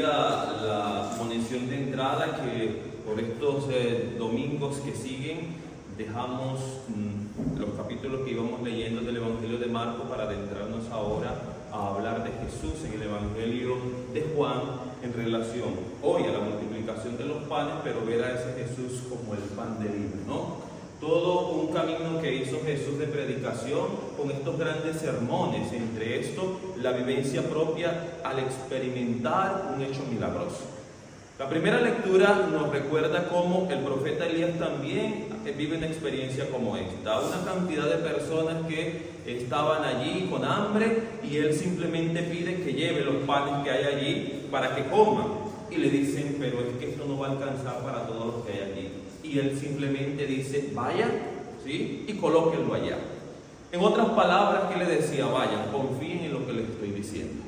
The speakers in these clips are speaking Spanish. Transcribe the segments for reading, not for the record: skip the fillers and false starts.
decía la munición de entrada que por estos domingos que siguen dejamos los capítulos que íbamos leyendo del Evangelio de Marcos para adentrarnos ahora a hablar de Jesús en el Evangelio de Juan en relación hoy a la multiplicación de los panes, pero ver a ese Jesús como el pan de vida, ¿no? Todo un camino que hizo Jesús de predicación con estos grandes sermones, entre esto la vivencia propia al experimentar un hecho milagroso. La primera lectura nos recuerda cómo el profeta Elías también vive una experiencia como esta. Una cantidad de personas que estaban allí con hambre y él simplemente pide que lleve los panes que hay allí para que coman. Y le dicen, pero es que esto no va a alcanzar para todos los que hay allí. Y él simplemente dice, vayan, ¿sí? Y colóquenlo allá. En otras palabras, ¿qué le decía? Vayan, confíen en lo que les estoy diciendo.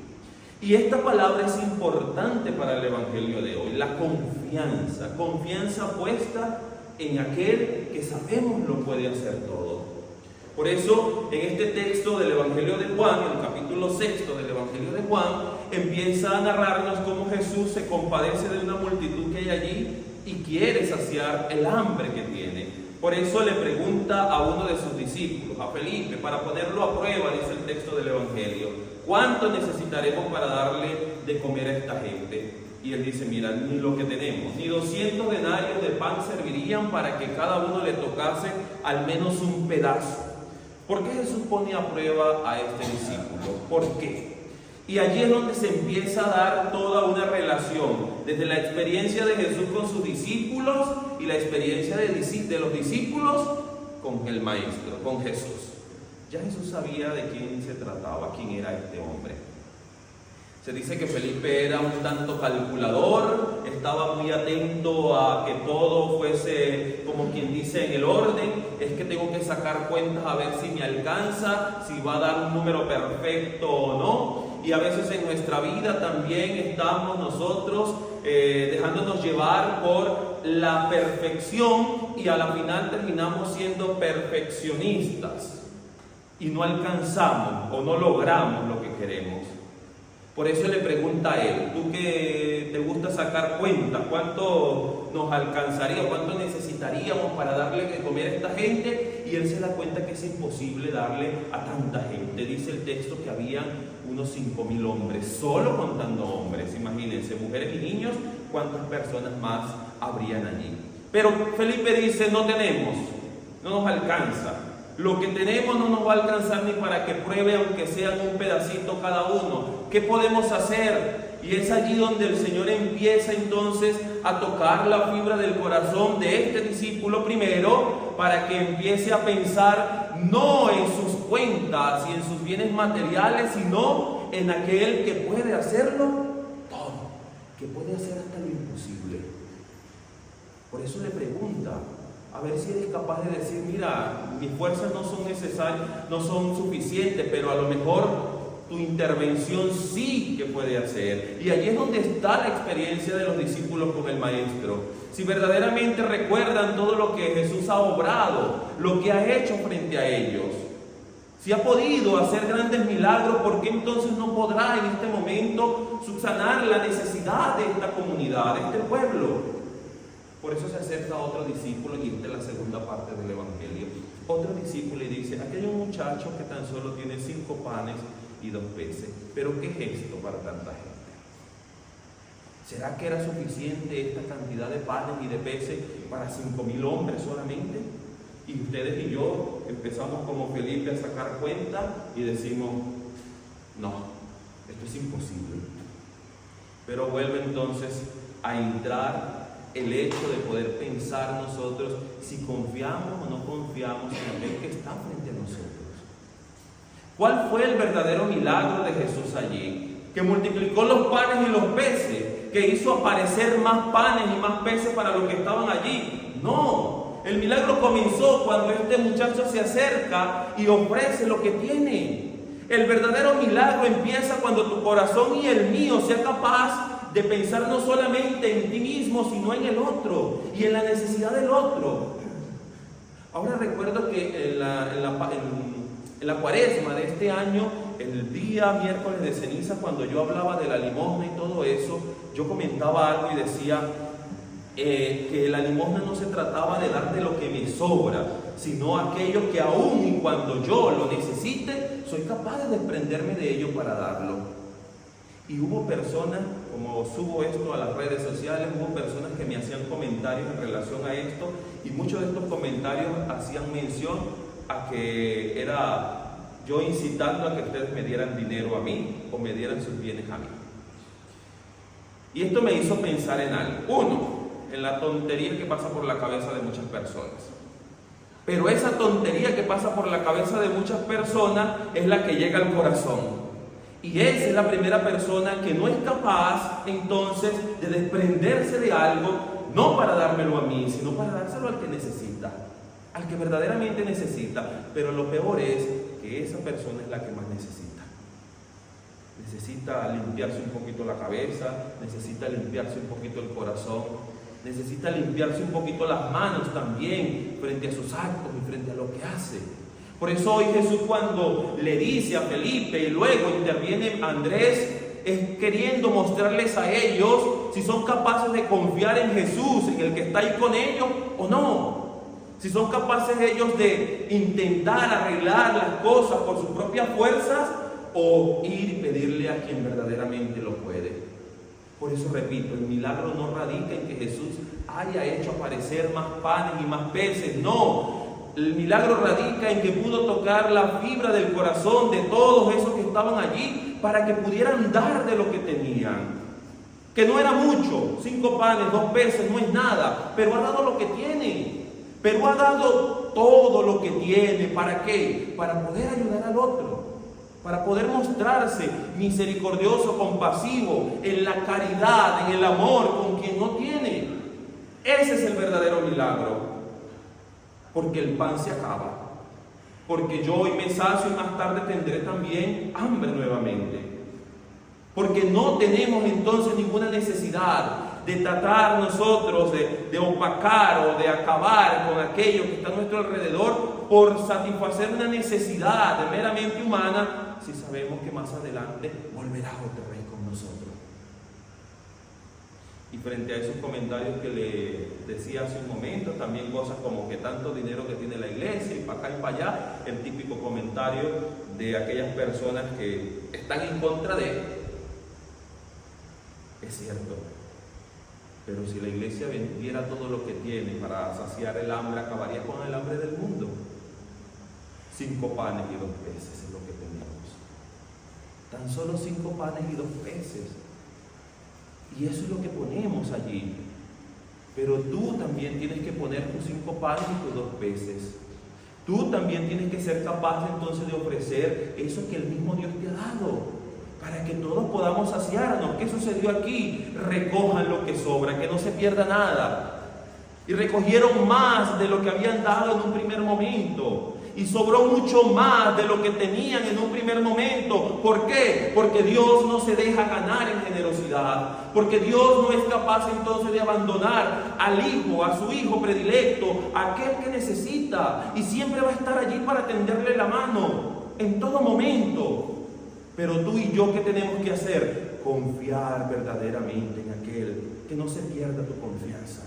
Y esta palabra es importante para el Evangelio de hoy, la confianza. Confianza puesta en aquel que sabemos lo puede hacer todo. Por eso, en este texto del Evangelio de Juan, en el capítulo 6 del Evangelio de Juan, empieza a narrarnos cómo Jesús se compadece de una multitud que hay allí y quiere saciar el hambre que tiene. Por eso le pregunta a uno de sus discípulos, a Felipe, para ponerlo a prueba, dice el texto del Evangelio, ¿cuánto necesitaremos para darle de comer a esta gente? Y él dice, mira, ni lo que tenemos, ni 200 denarios de pan servirían para que cada uno le tocase al menos un pedazo. ¿Por qué Jesús pone a prueba a este discípulo? ¿Por qué? Y allí es donde se empieza a dar toda una relación, desde la experiencia de Jesús con sus discípulos y la experiencia de los discípulos con el Maestro, con Jesús. Ya Jesús sabía de quién se trataba, quién era este hombre. Se dice que Felipe era un tanto calculador, estaba muy atento a que todo fuese, como quien dice, en el orden. Es que tengo que sacar cuentas a ver si me alcanza, si va a dar un número perfecto o no. Y a veces en nuestra vida también estamos nosotros dejándonos llevar por la perfección y a la final terminamos siendo perfeccionistas y no alcanzamos o no logramos lo que queremos. Por eso le pregunta a él, tú que te gusta sacar cuentas, ¿cuánto nos alcanzaría, cuánto necesitaríamos para darle de comer a esta gente? Y él se da cuenta que es imposible darle a tanta gente. Dice el texto que habían unos 5,000 hombres, solo contando hombres. Imagínense, mujeres y niños, ¿cuántas personas más habrían allí? Pero Felipe dice, no tenemos, no nos alcanza. Lo que tenemos no nos va a alcanzar ni para que pruebe, aunque sean un pedacito cada uno. ¿Qué podemos hacer? Y es allí donde el Señor empieza entonces a tocar la fibra del corazón de este discípulo primero, para que empiece a pensar no en sus cuentas y en sus bienes materiales, sino en aquel que puede hacerlo todo, que puede hacer hasta lo imposible. Por eso le pregunta, a ver si eres capaz de decir, mira, mis fuerzas no son necesarias, no son suficientes, pero a lo mejor tu intervención sí que puede hacer. Y allí es donde está la experiencia de los discípulos con el Maestro. Si verdaderamente recuerdan todo lo que Jesús ha obrado, lo que ha hecho frente a ellos, si ha podido hacer grandes milagros, ¿por qué entonces no podrá en este momento subsanar la necesidad de esta comunidad, de este pueblo? Por eso se acerca a otro discípulo, y esta es la segunda parte del Evangelio. Otro discípulo y dice, aquí hay un muchacho que tan solo tiene 5 panes y 2 peces. ¿Pero qué es esto para tanta gente? ¿Será que era suficiente esta cantidad de panes y de peces para 5,000 hombres solamente? Y ustedes y yo empezamos como Felipe a sacar cuenta y decimos, no, esto es imposible. Pero vuelve entonces a entrar el hecho de poder pensar nosotros si confiamos o no confiamos en aquel que está frente a nosotros. ¿Cuál fue el verdadero milagro de Jesús allí? Que multiplicó los panes y los peces, que hizo aparecer más panes y más peces para los que estaban allí. No, el milagro comenzó cuando este muchacho se acerca y ofrece lo que tiene. El verdadero milagro empieza cuando tu corazón y el mío sea capaz de pensar no solamente en ti mismo, sino en el otro y en la necesidad del otro. Ahora recuerdo que en la cuaresma de este año el día miércoles de ceniza, cuando yo hablaba de la limosna y todo eso, yo comentaba algo y decía que la limosna no se trataba de dar de lo que me sobra, sino aquello que aún y cuando yo lo necesite, soy capaz de desprenderme de ello para darlo. Y hubo personas, como subo esto a las redes sociales, hubo personas que me hacían comentarios en relación a esto, y muchos de estos comentarios hacían mención a que era yo incitando a que ustedes me dieran dinero a mí o me dieran sus bienes a mí. Y esto me hizo pensar en algo. Uno, en la tontería que pasa por la cabeza de muchas personas. Pero esa tontería que pasa por la cabeza de muchas personas es la que llega al corazón. Y esa es la primera persona que no es capaz entonces de desprenderse de algo, no para dármelo a mí, sino para dárselo al que necesita, al que verdaderamente necesita. Pero lo peor es que esa persona es la que más necesita. Necesita limpiarse un poquito la cabeza, necesita limpiarse un poquito el corazón, necesita limpiarse un poquito las manos también frente a sus actos y frente a lo que hace. Por eso hoy Jesús, cuando le dice a Felipe y luego interviene Andrés, es queriendo mostrarles a ellos si son capaces de confiar en Jesús, en el que está ahí con ellos o no. Si son capaces ellos de intentar arreglar las cosas por sus propias fuerzas o ir y pedirle a quien verdaderamente lo puede. Por eso repito, el milagro no radica en que Jesús haya hecho aparecer más panes y más peces. No, el milagro radica en que pudo tocar la fibra del corazón de todos esos que estaban allí para que pudieran dar de lo que tenían. Que no era mucho, 5 panes, 2 peces, no es nada, pero ha dado lo que tiene. Pero ha dado todo lo que tiene. ¿Para qué? Para poder ayudar al otro. Para poder mostrarse misericordioso, compasivo, en la caridad, en el amor con quien no tiene. Ese es el verdadero milagro. Porque el pan se acaba. Porque yo hoy me sacio y más tarde tendré también hambre nuevamente. Porque no tenemos entonces ninguna necesidad de tratar nosotros de opacar o de acabar con aquello que está a nuestro alrededor por satisfacer una necesidad meramente humana, si sabemos que más adelante volverá otro rey con nosotros. Y frente a esos comentarios que le decía hace un momento, también cosas como que tanto dinero que tiene la iglesia y para acá y para allá, el típico comentario de aquellas personas que están en contra de él. Es cierto, pero si la iglesia vendiera todo lo que tiene para saciar el hambre, acabaría con el hambre del mundo. 5 panes y 2 peces es lo que tenemos. Tan solo 5 panes y 2 peces. Y eso es lo que ponemos allí. Pero tú también tienes que poner tus 5 panes y tus 2 peces. Tú también tienes que ser capaz entonces de ofrecer eso que el mismo Dios te ha dado, para que todos podamos saciarnos. ¿Qué sucedió aquí? Recojan lo que sobra, que no se pierda nada. Y recogieron más de lo que habían dado en un primer momento. Y sobró mucho más de lo que tenían en un primer momento. ¿Por qué? Porque Dios no se deja ganar en generosidad. Porque Dios no es capaz entonces de abandonar al hijo, a su hijo predilecto, a aquel que necesita. Y siempre va a estar allí para tenderle la mano en todo momento. Pero tú y yo, ¿qué tenemos que hacer? Confiar verdaderamente en aquel, que no se pierda tu confianza.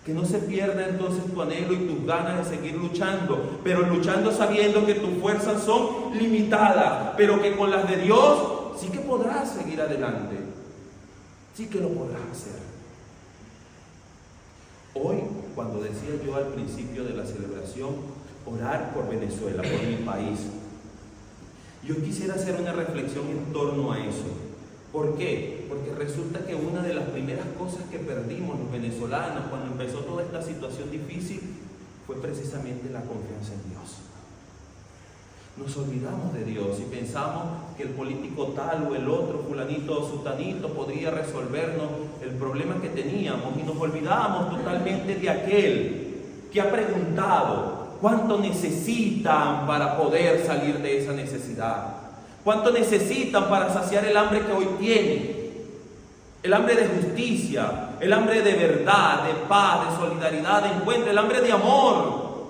Que no se pierda entonces tu anhelo y tus ganas de seguir luchando, pero luchando sabiendo que tus fuerzas son limitadas, pero que con las de Dios sí que podrás seguir adelante, sí que lo podrás hacer. Hoy, cuando decía yo al principio de la celebración, orar por Venezuela, por mi país, yo quisiera hacer una reflexión en torno a eso. ¿Por qué? Porque resulta que una de las primeras cosas que perdimos los venezolanos cuando empezó toda esta situación difícil fue precisamente la confianza en Dios. Nos olvidamos de Dios y pensamos que el político tal o el otro, fulanito o sutanito, podría resolvernos el problema que teníamos, y nos olvidamos totalmente de aquel que ha preguntado cuánto necesitan para poder salir de esa necesidad. ¿Cuánto necesitan para saciar el hambre que hoy tienen? El hambre de justicia, el hambre de verdad, de paz, de solidaridad, de encuentro, el hambre de amor.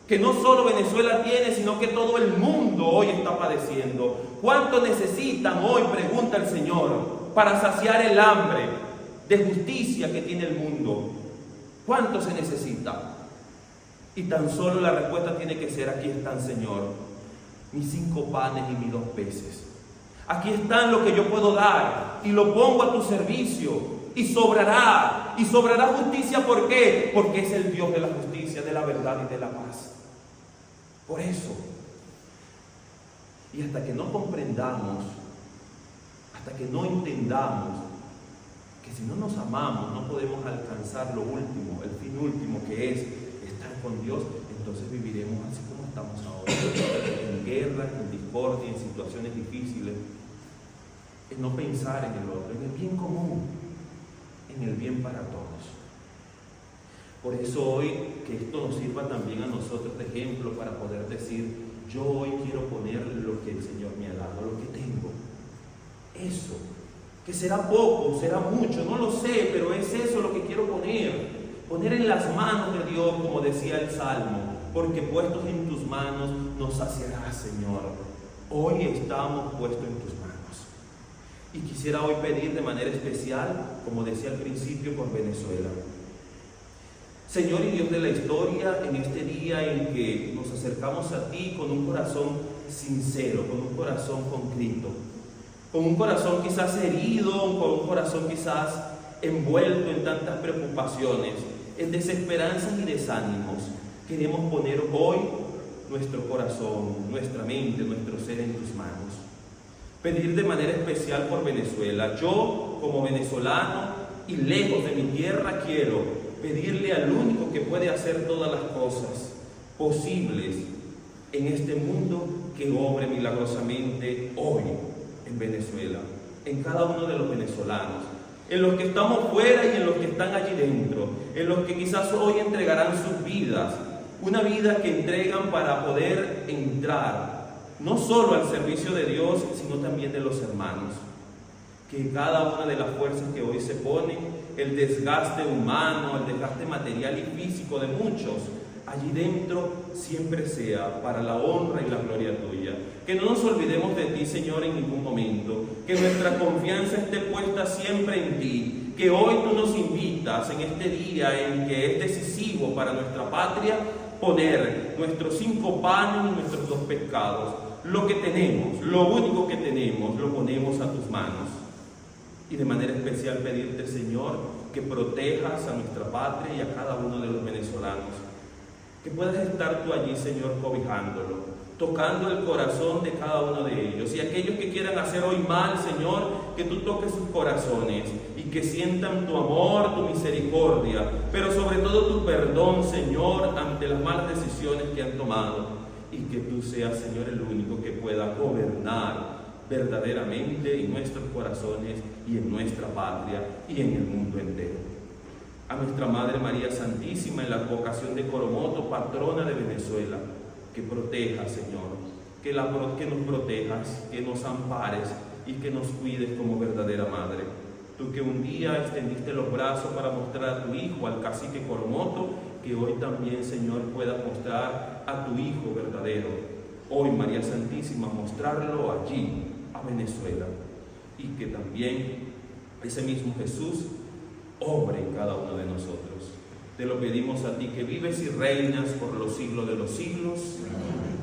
que no solo Venezuela tiene, sino que todo el mundo hoy está padeciendo. ¿Cuánto necesitan hoy, pregunta el Señor, para saciar el hambre de justicia que tiene el mundo? ¿Cuánto se necesita? Y tan solo la respuesta tiene que ser: aquí están, Señor, mis 5 panes y mis 2 peces. Aquí están lo que yo puedo dar y lo pongo a tu servicio. Y sobrará justicia. ¿Por qué? Porque es el Dios de la justicia, de la verdad y de la paz. Por eso, y hasta que no comprendamos, hasta que no entendamos que si no nos amamos no podemos alcanzar lo último, el fin último, que es estar con Dios, entonces viviremos así como estamos ahora, en guerra, en discordia, en situaciones difíciles, en no pensar en el otro, en el bien común, en el bien para todos. Por eso hoy, que esto nos sirva también a nosotros de ejemplo para poder decir: yo hoy quiero poner lo que el Señor me ha dado, lo que tengo. Eso, que será poco, será mucho, no lo sé, pero es eso lo que quiero poner en las manos de Dios, como decía el Salmo, porque puestos en tus manos nos saciarás, Señor. Hoy estamos puestos en tus manos. Y quisiera hoy pedir de manera especial, como decía al principio, por Venezuela. Señor y Dios de la historia, en este día en que nos acercamos a ti con un corazón sincero, con un corazón contrito, con un corazón quizás herido, con un corazón quizás envuelto en tantas preocupaciones, en desesperanzas y desánimos, queremos poner hoy nuestro corazón, nuestra mente, nuestro ser en tus manos. Pedir de manera especial por Venezuela. Yo, como venezolano y lejos de mi tierra, quiero pedirle al único que puede hacer todas las cosas posibles en este mundo, que obre milagrosamente hoy en Venezuela, en cada uno de los venezolanos, en los que estamos fuera y en los que están allí dentro, en los que quizás hoy entregarán sus vidas, una vida que entregan para poder entrar no solo al servicio de Dios, sino también de los hermanos. Que cada una de las fuerzas que hoy se ponen, el desgaste humano, el desgaste material y físico de muchos, allí dentro siempre sea para la honra y la gloria tuya. Que no nos olvidemos de ti, Señor, en ningún momento. Que nuestra confianza esté puesta siempre en ti. Que hoy tú nos invitas, en este día en que es decisivo para nuestra patria, poner nuestros 5 panes y nuestros 2 pescados. Lo que tenemos, lo único que tenemos, lo ponemos a tus manos. Y de manera especial pedirte, Señor, que protejas a nuestra patria y a cada uno de los venezolanos. Que puedas estar tú allí, Señor, cobijándolo, tocando el corazón de cada uno de ellos. Y aquellos que quieran hacer hoy mal, Señor, que tú toques sus corazones y que sientan tu amor, tu misericordia, pero sobre todo tu perdón, Señor, ante las malas decisiones que han tomado. Y que tú seas, Señor, el único que pueda gobernar verdaderamente en nuestros corazones y en nuestra patria y en el mundo entero. A nuestra Madre María Santísima, en la advocación de Coromoto, patrona de Venezuela, que proteja, Señor, que nos protejas, que nos ampares y que nos cuides como verdadera Madre. Tú que un día extendiste los brazos para mostrar a tu Hijo, al cacique Coromoto, que hoy también, Señor, puedas mostrar a tu Hijo verdadero. Hoy, María Santísima, mostrarlo allí, a Venezuela. Y que también ese mismo Jesús obre en cada uno de nosotros. Te lo pedimos a ti, que vives y reinas por los siglos de los siglos. Amén.